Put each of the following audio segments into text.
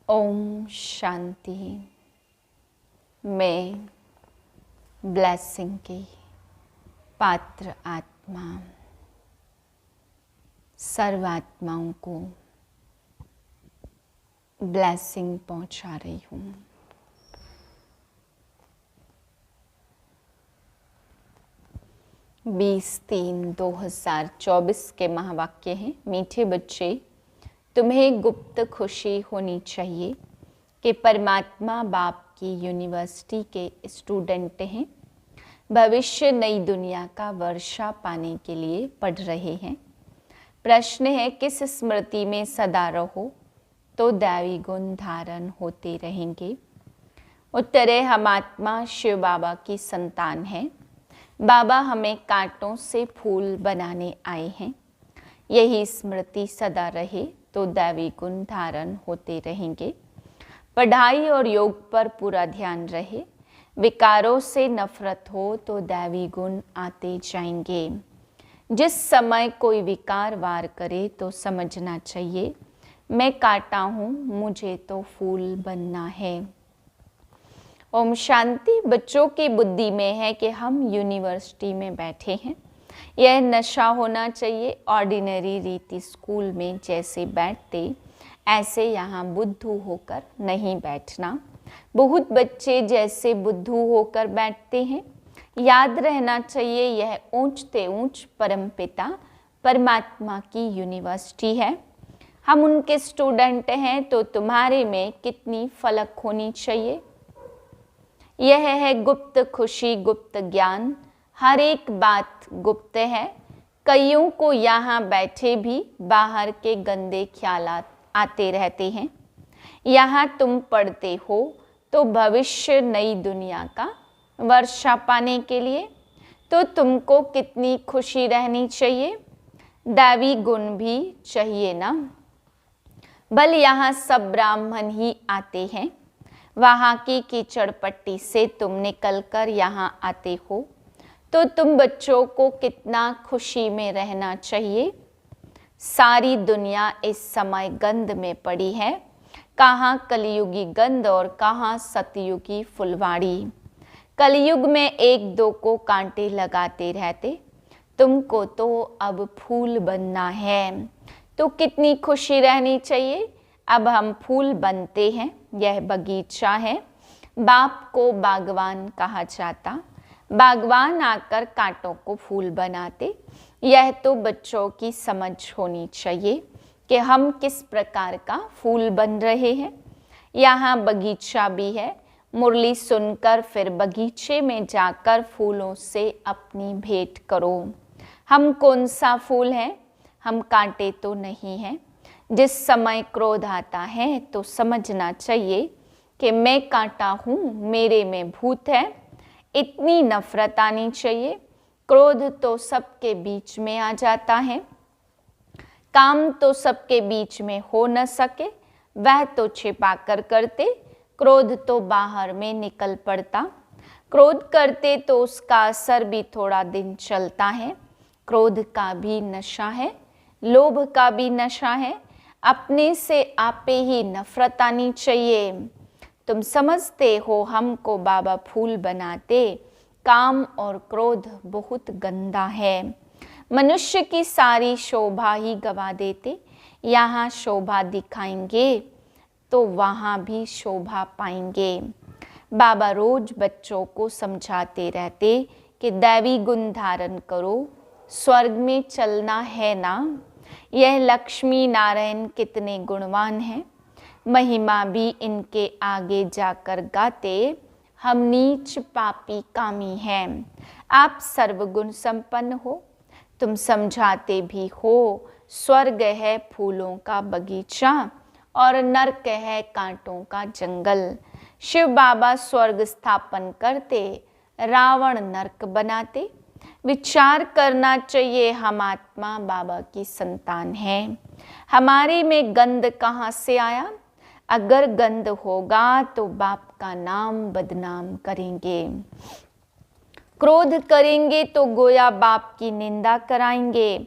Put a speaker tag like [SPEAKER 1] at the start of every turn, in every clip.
[SPEAKER 1] ओम शांति। मैं ब्लेसिंग की पात्र आत्मा सर्वात्माओं को ब्लेसिंग पहुंचा रही हूँ। बीस 3/2024 के महावाक्य हैं। मीठे बच्चे, तुम्हें गुप्त खुशी होनी चाहिए कि परमात्मा बाप की यूनिवर्सिटी के स्टूडेंट हैं। भविष्य नई दुनिया का वर्षा पाने के लिए पढ़ रहे हैं। प्रश्न है, किस स्मृति में सदा रहो तो दैवी गुण धारण होते रहेंगे? उत्तर है, हम आत्मा शिव बाबा की संतान हैं। बाबा हमें कांटों से फूल बनाने आए हैं। यही स्मृति सदा रहे तो दैवी गुण धारण होते रहेंगे। पढ़ाई और योग पर पूरा ध्यान रहे। विकारों से नफरत हो तो दैवी गुण आते जाएंगे। जिस समय कोई विकार वार करे तो समझना चाहिए, मैं कांटा हूँ, मुझे तो फूल बनना है। ओम शांति। बच्चों की बुद्धि में है कि हम यूनिवर्सिटी में बैठे हैं। यह नशा होना चाहिए। ऑर्डिनरी रीति स्कूल में जैसे बैठते ऐसे यहाँ बुद्धू होकर नहीं बैठना। बहुत बच्चे जैसे बुद्धू होकर बैठते हैं। याद रहना चाहिए, यह ऊंचते ऊंच परमपिता परमात्मा की यूनिवर्सिटी है। हम उनके स्टूडेंट हैं, तो तुम्हारे में कितनी फलक होनी चाहिए। यह है गुप्त खुशी, गुप्त ज्ञान। हर एक बात गुप्त है। कईयों को यहाँ बैठे भी बाहर के गंदे ख्याल आते रहते हैं। यहाँ तुम पढ़ते हो तो भविष्य नई दुनिया का वर्षा पाने के लिए, तो तुमको कितनी खुशी रहनी चाहिए। दैवी गुण भी चाहिए ना। भल यहाँ सब ब्राह्मण ही आते हैं। वहाँ की कीचड़ पट्टी से तुम निकल कर यहाँ आते हो, तो तुम बच्चों को कितना खुशी में रहना चाहिए। सारी दुनिया इस समय गंध में पड़ी है। कहाँ कलयुगी गंध और कहाँ सतयुगी फुलवाड़ी। कलयुग में एक दो को कांटे लगाते रहते, तुमको तो अब फूल बनना है, तो कितनी खुशी रहनी चाहिए। अब हम फूल बनते हैं। यह बगीचा है। बाप को बागवान कहा जाता। बागवान आकर कांटों को फूल बनाते। यह तो बच्चों की समझ होनी चाहिए कि हम किस प्रकार का फूल बन रहे हैं। यहाँ बगीचा भी है। मुरली सुनकर फिर बगीचे में जाकर फूलों से अपनी भेंट करो। हम कौन सा फूल हैं? हम कांटे तो नहीं हैं। जिस समय क्रोध आता है तो समझना चाहिए कि मैं कांटा हूँ, मेरे में भूत है। इतनी नफरत आनी चाहिए। क्रोध तो सबके बीच में आ जाता है। काम तो सबके बीच में हो न सके, वह तो छिपा कर करते। क्रोध तो बाहर में निकल पड़ता। क्रोध करते तो उसका असर भी थोड़ा दिन चलता है। क्रोध का भी नशा है, लोभ का भी नशा है। अपने से आपे ही नफरत आनी चाहिए। तुम समझते हो हमको बाबा फूल बनाते। काम और क्रोध बहुत गंदा है। मनुष्य की सारी शोभा ही गवा देते। यहाँ शोभा दिखाएंगे तो वहाँ भी शोभा पाएंगे। बाबा रोज बच्चों को समझाते रहते कि दैवी गुण धारण करो, स्वर्ग में चलना है ना। यह लक्ष्मी नारायण कितने गुणवान हैं। महिमा भी इनके आगे जाकर गाते। हम नीच पापी कामी हैं, आप सर्वगुण संपन्न हो। तुम समझाते भी हो, स्वर्ग है फूलों का बगीचा और नरक है कांटों का जंगल। शिव बाबा स्वर्ग स्थापन करते, रावण नरक बनाते। विचार करना चाहिए, हम आत्मा बाबा की संतान हैं। हमारे में गंध कहाँ से आया? अगर गंध होगा तो बाप का नाम बदनाम करेंगे। क्रोध करेंगे तो गोया बाप की निंदा कराएंगे।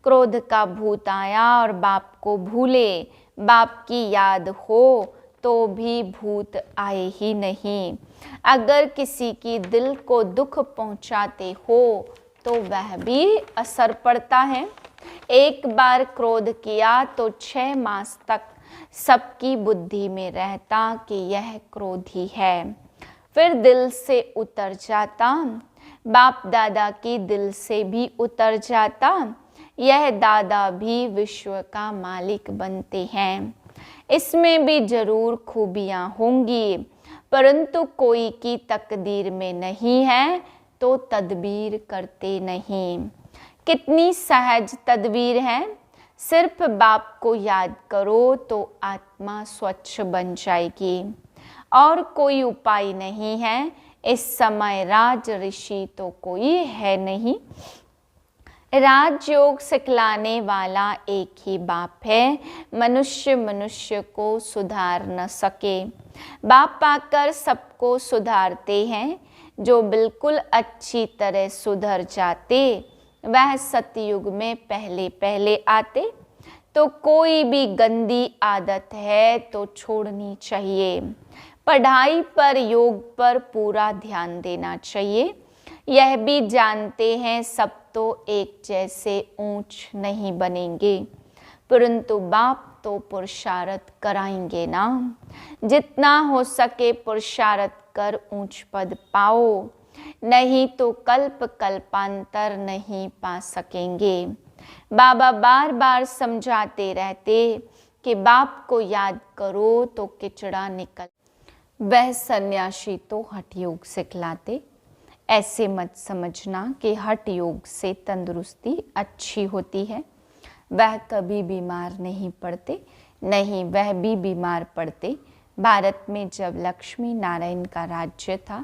[SPEAKER 1] क्रोध का भूत आया और बाप को भूले, बाप की याद हो तो भी भूत आए ही नहीं। अगर किसी की दिल को दुख पहुंचाते हो तो वह भी असर पड़ता है। एक बार क्रोध किया तो 6 मास तक सबकी बुद्धि में रहता कि यह क्रोधी है, फिर दिल से उतर जाता। बाप दादा की दिल से भी उतर जाता। यह दादा भी विश्व का मालिक बनते हैं। इसमें भी जरूर खूबियां होंगी, परंतु कोई की तकदीर में नहीं है तो तदबीर करते नहीं। कितनी सहज तदबीर है। सिर्फ बाप को याद करो तो आत्मा स्वच्छ बन जाएगी। और कोई उपाय नहीं है। इस समय राज ऋषि तो कोई है नहीं। राजयोग सिखलाने वाला एक ही बाप है। मनुष्य मनुष्य को सुधार न सके। बाप आकर सबको सुधारते हैं। जो बिल्कुल अच्छी तरह सुधर जाते वह सतयुग में पहले पहले आते। तो कोई भी गंदी आदत है तो छोड़नी चाहिए। पढ़ाई पर, योग पर पूरा ध्यान देना चाहिए। यह भी जानते हैं सब तो एक जैसे ऊंच नहीं बनेंगे, परंतु बाप तो पुरुषार्थ कराएंगे ना। जितना हो सके पुरुषार्थ कर ऊंच पद पाओ, नहीं तो कल्प कल्पांतर नहीं पा सकेंगे। बाबा बार बार समझाते रहते कि बाप को याद करो तो किचड़ा निकल। वह सन्यासी तो हठ योग सिखलाते। ऐसे मत समझना कि हठ योग से तंदुरुस्ती अच्छी होती है। वह कभी बीमार नहीं पड़ते, नहीं वह भी बीमार पड़ते। भारत में जब लक्ष्मी नारायण का राज्य था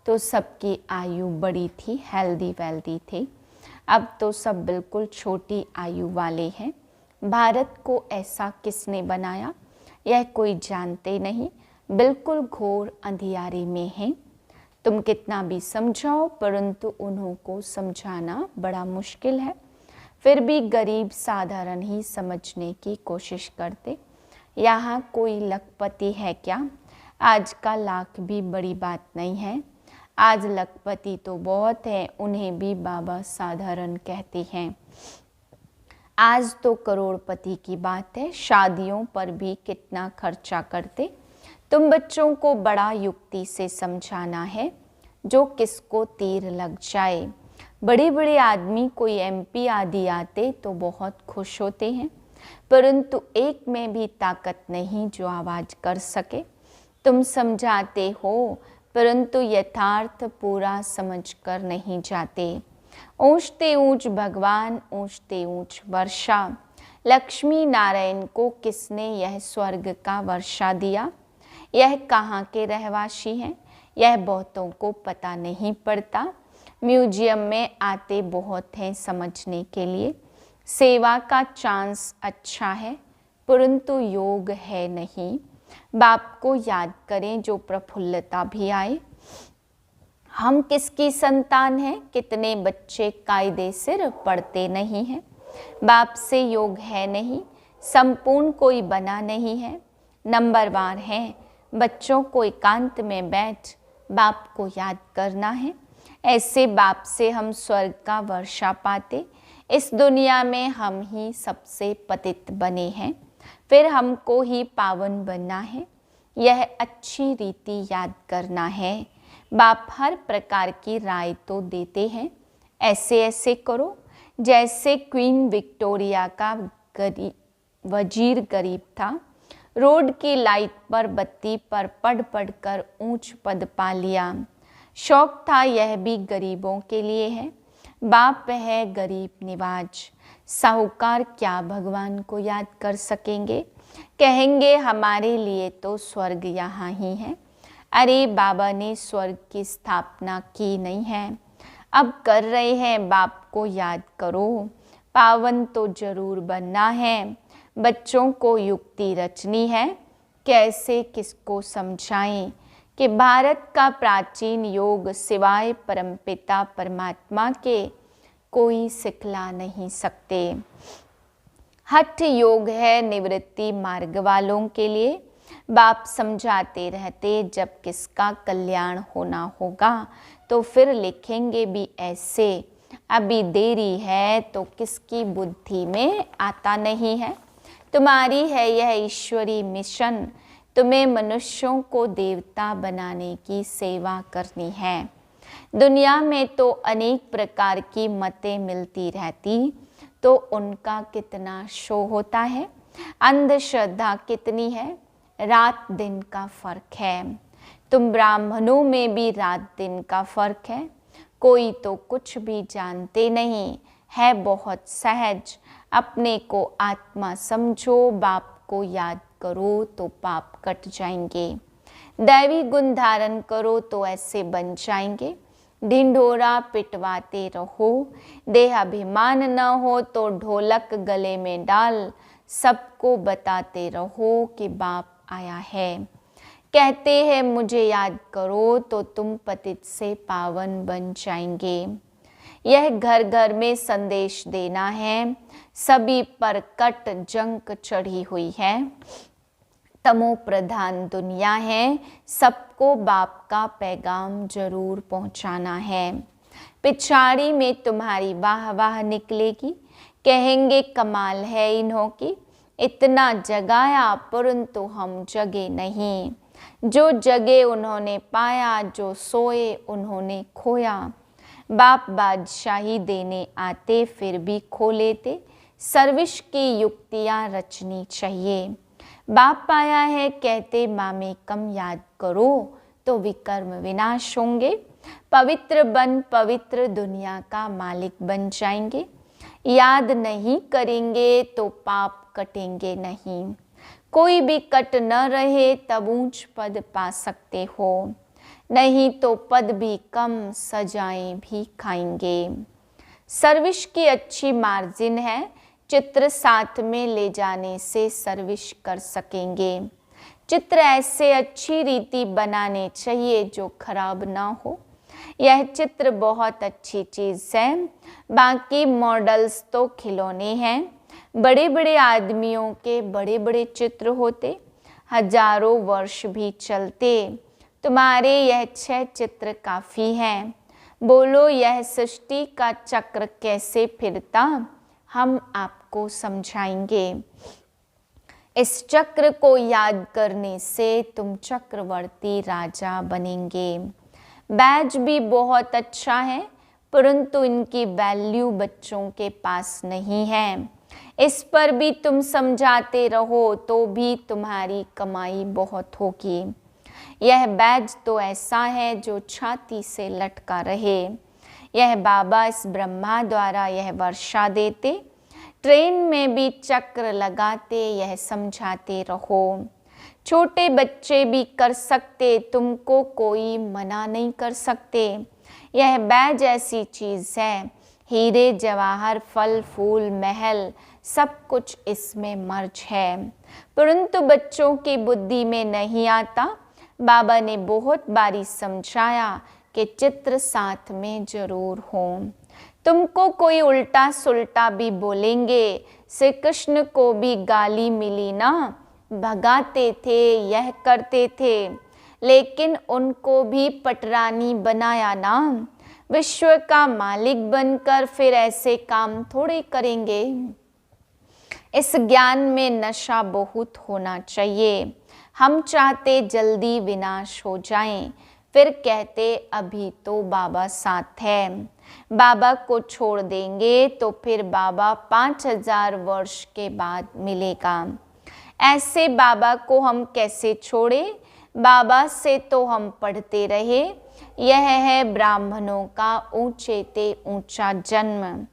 [SPEAKER 1] तो सबकी आयु बड़ी थी, हेल्दी वेल्दी थे। अब तो सब बिल्कुल छोटी आयु वाले हैं। भारत को ऐसा किसने बनाया यह कोई जानते नहीं। बिल्कुल घोर अंधियारे में है। तुम कितना भी समझाओ परंतु उन्हों को समझाना बड़ा मुश्किल है। फिर भी गरीब साधारण ही समझने की कोशिश करते। यहाँ कोई लखपति है क्या? आज का लाख भी बड़ी बात नहीं है। आज लखपति तो बहुत है, उन्हें भी बाबा साधारण कहते हैं। आज तो करोड़पति की बात है। शादियों पर भी कितना खर्चा करते। तुम बच्चों को बड़ा युक्ति से समझाना है जो किसको तीर लग जाए। बड़े बड़े आदमी कोई MP आदि आते तो बहुत खुश होते हैं, परंतु एक में भी ताकत नहीं जो आवाज कर सके। तुम समझाते हो परंतु यथार्थ पूरा समझकर नहीं जाते। ऊंचते ऊंच भगवान, ऊंचते ऊंच वर्षा। लक्ष्मी नारायण को किसने यह स्वर्ग का वर्षा दिया? यह कहाँ के रहवासी हैं? यह बहुतों को पता नहीं पड़ता। म्यूजियम में आते बहुत हैं समझने के लिए। सेवा का चांस अच्छा है परंतु योग है नहीं। बाप को याद करें जो प्रफुल्लता भी आए। हम किसकी संतान हैं? कितने बच्चे कायदे सिर पढ़ते नहीं हैं। बाप से योग है नहीं। संपूर्ण कोई बना नहीं है। नंबरवार हैं। बच्चों को एकांत में बैठ बाप को याद करना है। ऐसे बाप से हम स्वर्ग का वर्षा पाते। इस दुनिया में हम ही सबसे पतित बने हैं, फिर हमको ही पावन बनना है। यह अच्छी रीति याद करना है। बाप हर प्रकार की राय तो देते हैं। ऐसे ऐसे करो जैसे क्वीन विक्टोरिया का वजीर गरीब था। रोड की लाइट पर बत्ती पर पढ़ पढ़ कर ऊंच पद पा लिया। शौक था यह भी गरीबों के लिए है। बाप है गरीब निवाज। साहूकार क्या भगवान को याद कर सकेंगे? कहेंगे हमारे लिए तो स्वर्ग यहाँ ही है। अरे बाबा ने स्वर्ग की स्थापना की नहीं है, अब कर रहे हैं। बाप को याद करो। पावन तो जरूर बनना है। बच्चों को युक्ति रचनी है। कैसे किसको समझाएं कि भारत का प्राचीन योग सिवाय परमपिता परमात्मा के कोई सिखला नहीं सकते। हठ योग है निवृत्ति मार्ग वालों के लिए। बाप समझाते रहते जब किसका कल्याण होना होगा तो फिर लिखेंगे भी ऐसे, अभी देरी है तो किसकी बुद्धि में आता नहीं है। तुम्हारी है यह ईश्वरी मिशन, तुम्हें मनुष्यों को देवता बनाने की सेवा करनी है। दुनिया में तो अनेक प्रकार की मतें मिलती रहती, तो उनका कितना शो होता है। अंधश्रद्धा कितनी है, रात दिन का फर्क है। तुम ब्राह्मणों में भी रात दिन का फर्क है। कोई तो कुछ भी जानते नहीं है, बहुत सहज। अपने को आत्मा समझो, बाप को याद करो तो पाप कट जाएंगे। दैवी गुण धारण करो तो ऐसे बन जाएंगे। ढिंढोरा पिटवाते रहो, देहाभिमान न हो तो ढोलक गले में डाल सबको बताते रहो कि बाप आया है। कहते हैं मुझे याद करो तो तुम पतित से पावन बन जाएंगे। यह घर घर में संदेश देना है, सभी पर कट जंक चढ़ी हुई है। तमो प्रधान दुनिया है, सबको बाप का पैगाम जरूर पहुंचाना है। पिछाड़ी में तुम्हारी वाह वाह निकलेगी, कहेंगे कमाल है इन्हों की, इतना जगाया परंतु हम जगे नहीं। जो जगे उन्होंने पाया, जो सोए उन्होंने खोया। बाप बादशाही देने आते फिर भी खो लेते, सर्विस की युक्तियाँ रचनी चाहिए। बाप आया है कहते मामे कम याद करो तो विकर्म विनाश होंगे। पवित्र बन पवित्र दुनिया का मालिक बन जाएंगे। याद नहीं करेंगे तो पाप कटेंगे नहीं। कोई भी कट न रहे तब ऊंच पद पा सकते हो, नहीं तो पद भी कम सजाएं भी खाएंगे। सर्विस की अच्छी मार्जिन है, चित्र साथ में ले जाने से सर्विस कर सकेंगे। चित्र ऐसे अच्छी रीति बनाने चाहिए जो खराब ना हो। यह चित्र बहुत अच्छी चीज़ है, बाकी मॉडल्स तो खिलौने हैं। बड़े बड़े आदमियों के बड़े बड़े चित्र होते, हजारों वर्ष भी चलते। तुम्हारे यह 6 चित्र काफ़ी हैं। बोलो यह सृष्टि का चक्र कैसे फिरता, हम आपको समझाएंगे। इस चक्र को याद करने से तुम चक्रवर्ती राजा बनेंगे। बैज भी बहुत अच्छा है, परंतु इनकी वैल्यू बच्चों के पास नहीं है। इस पर भी तुम समझाते रहो तो भी तुम्हारी कमाई बहुत होगी। यह बैज तो ऐसा है जो छाती से लटका रहे। यह बाबा इस ब्रह्मा द्वारा यह वर्षा देते, ट्रेन में भी चक्र लगाते, यह समझाते रहो। छोटे बच्चे भी कर सकते, तुमको कोई मना नहीं कर सकते। यह बैज ऐसी चीज़ है, हीरे जवाहर फल फूल महल सब कुछ इसमें मर्ज है, परंतु बच्चों की बुद्धि में नहीं आता। बाबा ने बहुत बारी समझाया कि चित्र साथ में जरूर हो। तुमको कोई उल्टा सुल्टा भी बोलेंगे, श्री कृष्ण को भी गाली मिली ना, भगाते थे, यह करते थे, लेकिन उनको भी पटरानी बनाया ना। विश्व का मालिक बनकर फिर ऐसे काम थोड़े करेंगे। इस ज्ञान में नशा बहुत होना चाहिए। हम चाहते जल्दी विनाश हो जाएं, फिर कहते अभी तो बाबा साथ है। बाबा को छोड़ देंगे तो फिर बाबा 5000 वर्ष के बाद मिलेगा। ऐसे बाबा को हम कैसे छोड़े? बाबा से तो हम पढ़ते रहे। यह है ब्राह्मणों का ऊंचे ते ऊंचा जन्म।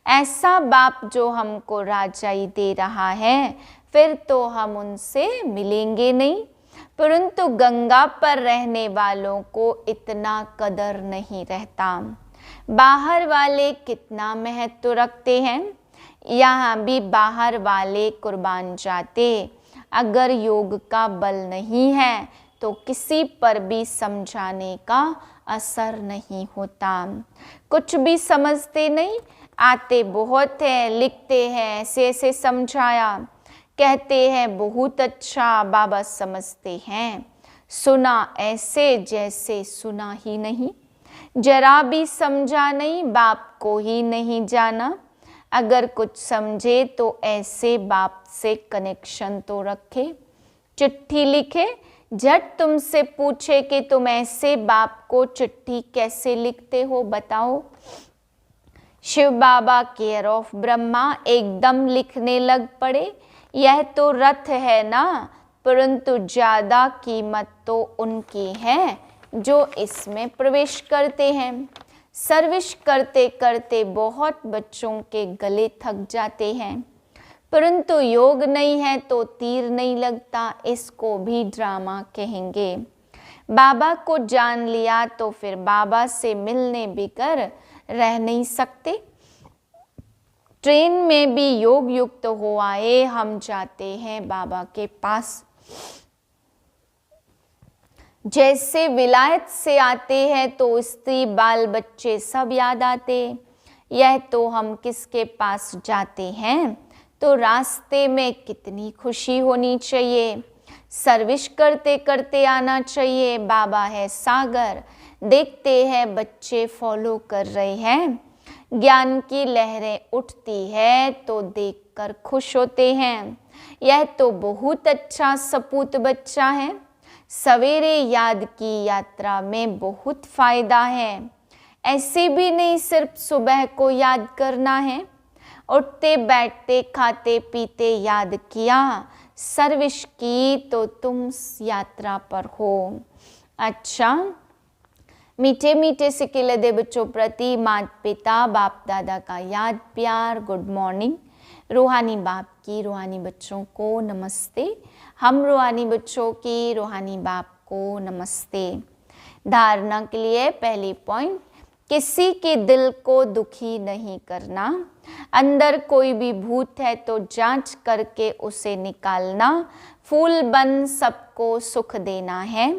[SPEAKER 1] ऐसा बाप जो हमको राजाई दे रहा है, फिर तो हम उनसे मिलेंगे नहीं। परंतु गंगा पर रहने वालों को इतना कदर नहीं रहता। बाहर वाले कितना महत्व रखते हैं, यहाँ भी बाहर वाले कुर्बान जाते। अगर योग का बल नहीं है तो किसी पर भी समझाने का असर नहीं होता। कुछ भी समझते नहीं, आते बहुत है, लिखते हैं ऐसे ऐसे समझाया, कहते हैं बहुत अच्छा, बाबा समझते हैं, सुना ऐसे जैसे सुना ही नहीं, जरा भी समझा नहीं, बाप को ही नहीं जाना। अगर कुछ समझे तो ऐसे बाप से कनेक्शन तो रखे। चिट्ठी लिखे, झट तुमसे पूछे कि तुम ऐसे बाप को चिट्ठी कैसे लिखते हो, बताओ। शिव बाबा केयर ऑफ ब्रह्मा एकदम लिखने लग पड़े, यह तो रथ है ना, परंतु ज्यादा कीमत तो उनकी है जो इसमें प्रवेश करते हैं। सर्विस करते करते बहुत बच्चों के गले थक जाते हैं, परंतु योग नहीं है तो तीर नहीं लगता, इसको भी ड्रामा कहेंगे। बाबा को जान लिया तो फिर बाबा से मिलने बिगर रह नहीं सकते। ट्रेन में भी योग युक्त हो आए, हम जाते हैं बाबा के पास। जैसे विलायत से आते हैं तो स्त्री बाल बच्चे सब याद आते, यह तो हम किसके पास जाते हैं तो रास्ते में कितनी खुशी होनी चाहिए। सर्विस करते करते आना चाहिए। बाबा है सागर, देखते हैं बच्चे फॉलो कर रहे हैं, ज्ञान की लहरें उठती है तो देखकर खुश होते हैं। यह तो बहुत अच्छा सपूत बच्चा है। सवेरे याद की यात्रा में बहुत फायदा है। ऐसे भी नहीं सिर्फ सुबह को याद करना है, उठते बैठते खाते पीते याद किया, सर्विस की तो तुम यात्रा पर हो। अच्छा, मीठे मीठे सिक्के लदे बच्चों प्रति माता पिता बाप दादा का याद प्यार, गुड मॉर्निंग। रूहानी बाप की रूहानी बच्चों को नमस्ते। हम रूहानी बच्चों की रूहानी बाप को नमस्ते। धारणा के लिए पहली पॉइंट, किसी के दिल को दुखी नहीं करना। अंदर कोई भी भूत है तो जांच करके उसे निकालना। फूल बन सबको सुख देना है।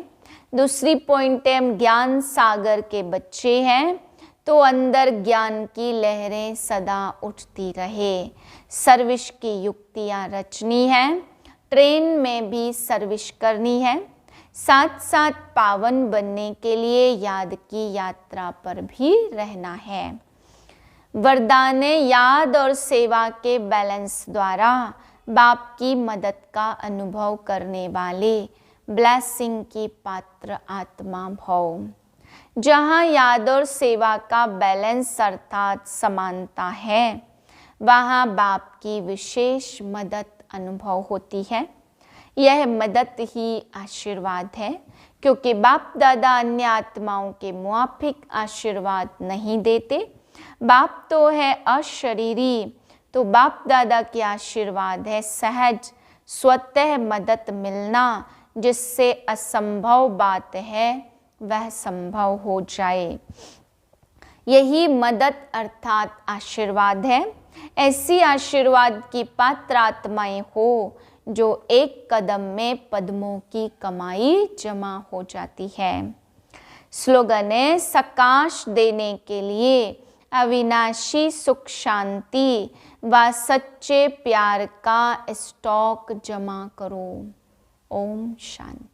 [SPEAKER 1] दूसरी पॉइंट है, हम ज्ञान सागर के बच्चे हैं तो अंदर ज्ञान की लहरें सदा उठती रहे। सर्विस की युक्तियाँ रचनी है, ट्रेन में भी सर्विस करनी है, साथ साथ पावन बनने के लिए याद की यात्रा पर भी रहना है। वरदान याद और सेवा के बैलेंस द्वारा बाप की मदद का अनुभव करने वाले ब्लेसिंग की पात्र आत्मा भव। जहाँ याद और सेवा का बैलेंस अर्थात समानता है, वहाँ बाप की विशेष मदद अनुभव होती है। यह मदद ही आशीर्वाद है, क्योंकि बाप दादा अन्य आत्माओं के मुआफिक आशीर्वाद नहीं देते। बाप तो है अशरीरी, तो बाप दादा के आशीर्वाद है सहज स्वतः मदद मिलना, जिससे असंभव बात है वह संभव हो जाए। यही मदद अर्थात आशीर्वाद है। ऐसी आशीर्वाद की पात्र आत्माएं हो जो एक कदम में पद्मों की कमाई जमा हो जाती है। स्लोगन है, सकाश देने के लिए अविनाशी सुख शांति व सच्चे प्यार का स्टॉक जमा करो। ओम शांति।